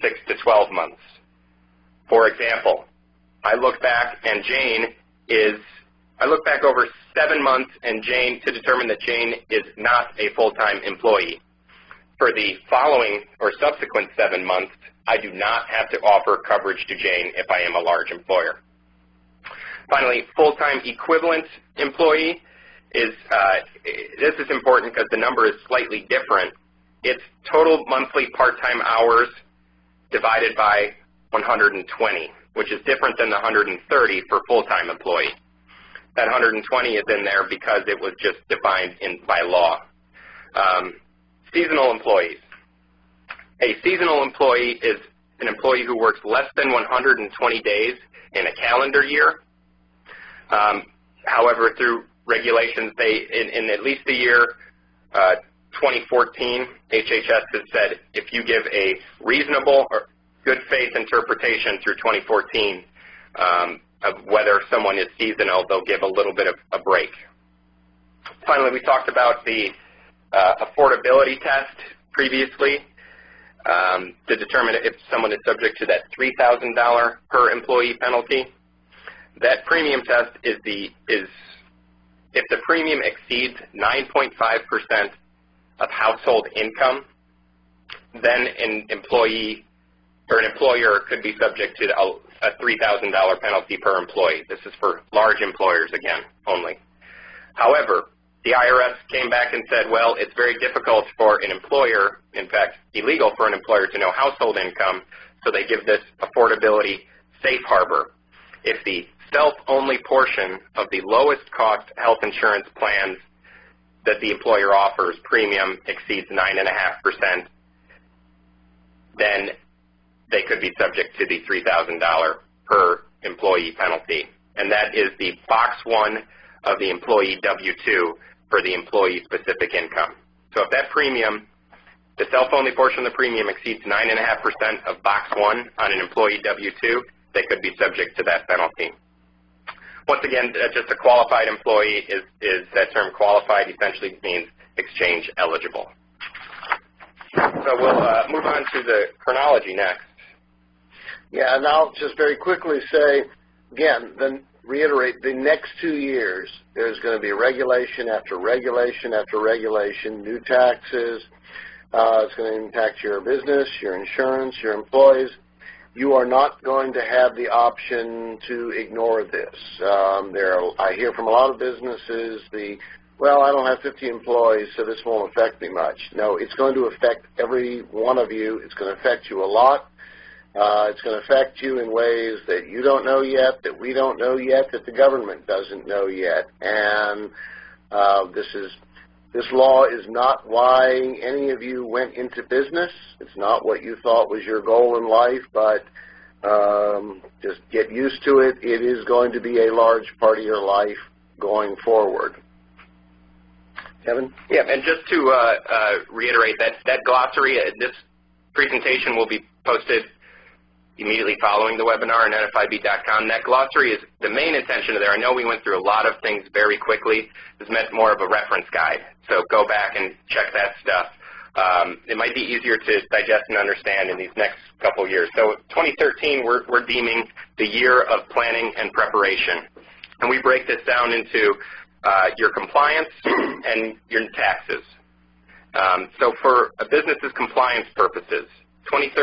6 to 12 months. For example, I look back over 7 months and Jane to determine that Jane is not a full-time employee. For the following or subsequent 7 months, I do not have to offer coverage to Jane if I am a large employer. Finally, full-time equivalent employee is, this is important because the number is slightly different. It's total monthly part-time hours divided by 120, which is different than the 130 for full-time employee. That 120 is in there because it was just defined by law. Seasonal employees. A seasonal employee is an employee who works less than 120 days in a calendar year. However, through regulations, in at least the year 2014, HHS has said if you give a reasonable or good faith interpretation through 2014 of whether someone is seasonal, they'll give a little bit of a break. Finally, we talked about the affordability test previously to determine if someone is subject to that $3,000 per employee penalty. That premium test is if the premium exceeds 9.5% of household income, then an employee or an employer could be subject to a $3,000 penalty per employee. This is for large employers, again, only. However, the IRS came back and said, well, it's very difficult for an employer, in fact, illegal for an employer to know household income, so they give this affordability safe harbor. If the self-only portion of the lowest cost health insurance plans that the employer offers premium exceeds 9.5%, then they could be subject to the $3,000 per employee penalty. And that is the box 1 of the employee W-2 for the employee-specific income. So if that premium, the self-only portion of the premium exceeds 9.5% of box 1 on an employee W-2, they could be subject to that penalty. Once again, just a qualified employee is that term qualified essentially means exchange eligible. So we'll move on to the chronology next. Yeah, and I'll just very quickly say, again, then reiterate, the next 2 years, there's going to be regulation after regulation after regulation, new taxes. It's going to impact your business, your insurance, your employees. You are not going to have the option to ignore this. I hear from a lot of businesses well, I don't have 50 employees, so this won't affect me much. No, it's going to affect every one of you. It's going to affect you a lot. It's going to affect you in ways that you don't know yet, that we don't know yet, that the government doesn't know yet. And this law is not why any of you went into business. It's not what you thought was your goal in life, but just get used to it. It is going to be a large part of your life going forward. Kevin? Yeah, and just to reiterate, that glossary, this presentation will be posted immediately following the webinar on NFIB.com. That glossary is the main intention of there. I know we went through a lot of things very quickly. It's meant more of a reference guide, so go back and check that stuff. It might be easier to digest and understand in these next couple years. So 2013, we're deeming the year of planning and preparation, and we break this down into your compliance and your taxes. So for a business's compliance purposes, 2013